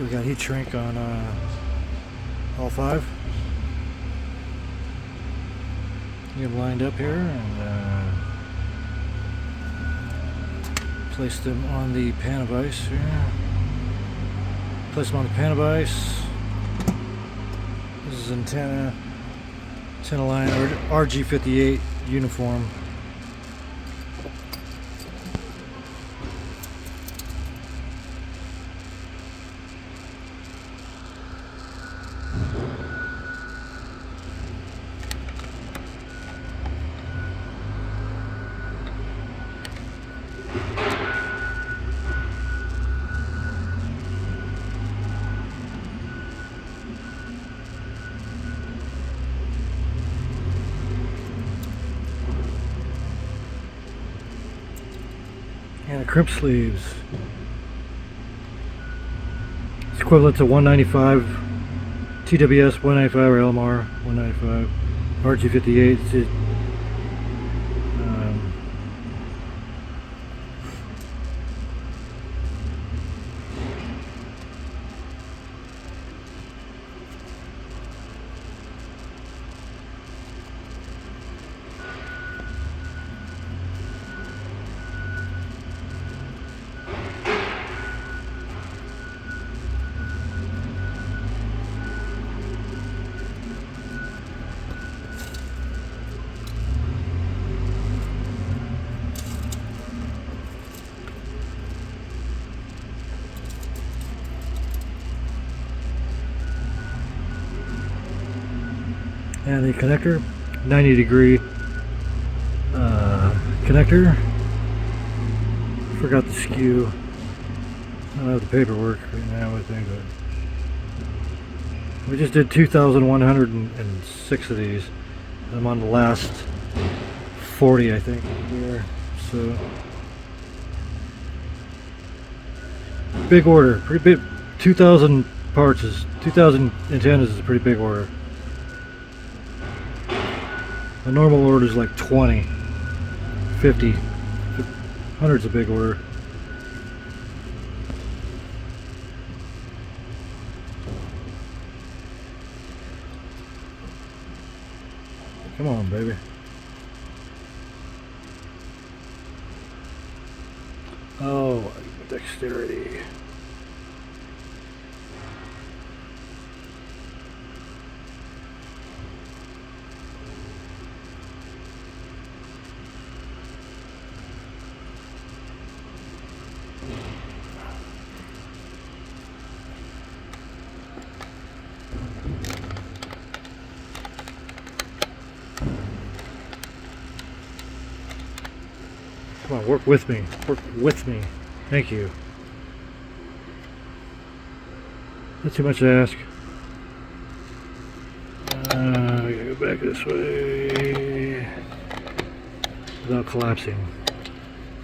So we got heat shrink on all 5. Get them lined up here and place them on the pan of ice here. Place them on the pan of ice. This is antenna line RG58 uniform. And the crimp sleeves. It's equivalent to 195 TWS 195 or LMR 195 RG58. And the connector, 90-degree connector. Forgot the skew. I don't have the paperwork right now, I think, but we just did 2,106 of these. I'm on the last 40, I think, here. So big order, pretty big. 2,000 parts is 2,000 antennas is a pretty big order. A normal order is like 20, 50, 100's a big order. Come on, baby. Oh, dexterity. Come on, work with me. Work with me. Thank you. Not too much to ask. I gotta go back this way. Without collapsing.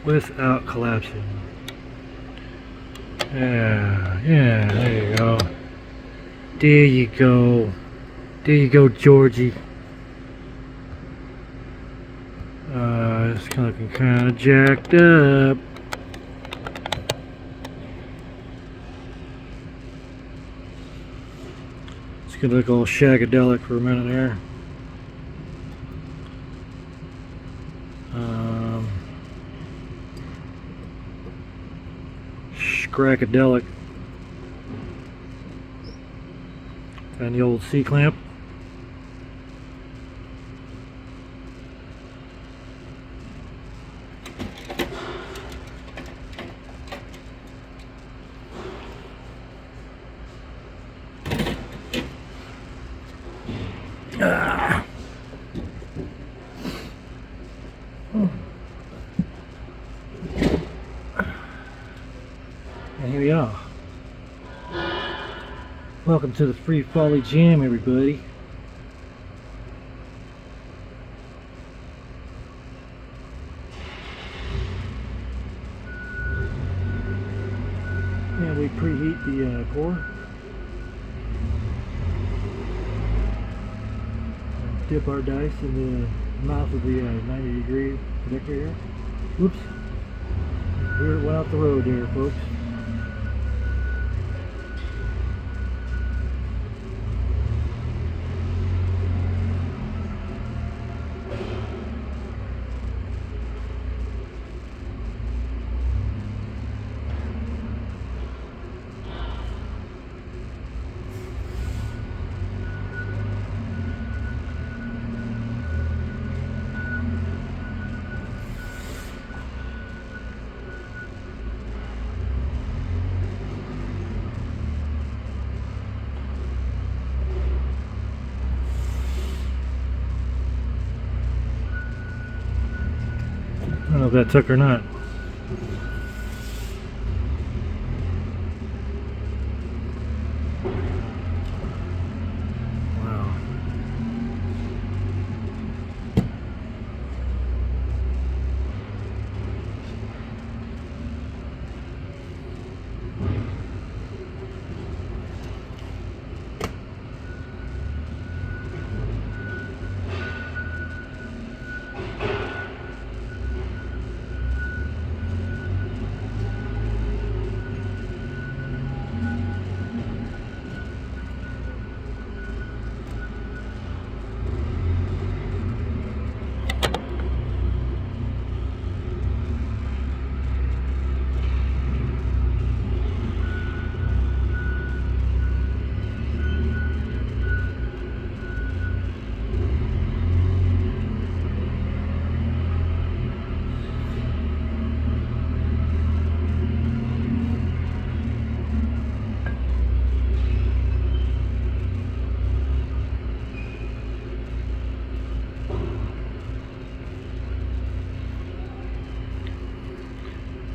Without collapsing. Yeah, there you go. There you go. There you go, Georgie. It's kind of looking kind of jacked up. It's gonna look all shagadelic for a minute here. Scrackadelic. And the old C-clamp. And here we are. Welcome to the Free Folly Jam, everybody. And we preheat the core. Dip our dice in the mouth of the 90-degree connector here. Whoops. Here it went out the road there, folks. if that took or not. Wow.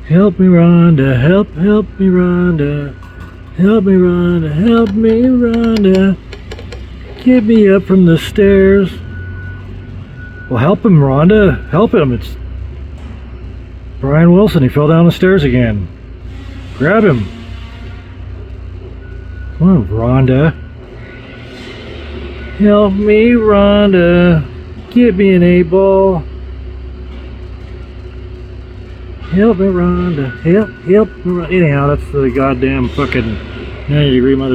Help me, Rhonda, help me, Rhonda. Help me, Rhonda, help me, Rhonda. Get me up from the stairs. Well, help him, Rhonda. Help him. It's Brian Wilson. He fell down the stairs again. Grab him. Come on, Rhonda. Help me, Rhonda. Get me an 8-ball. Help me, Rhonda. Help me, Rhonda. Anyhow, that's the goddamn fucking 90-degree mother.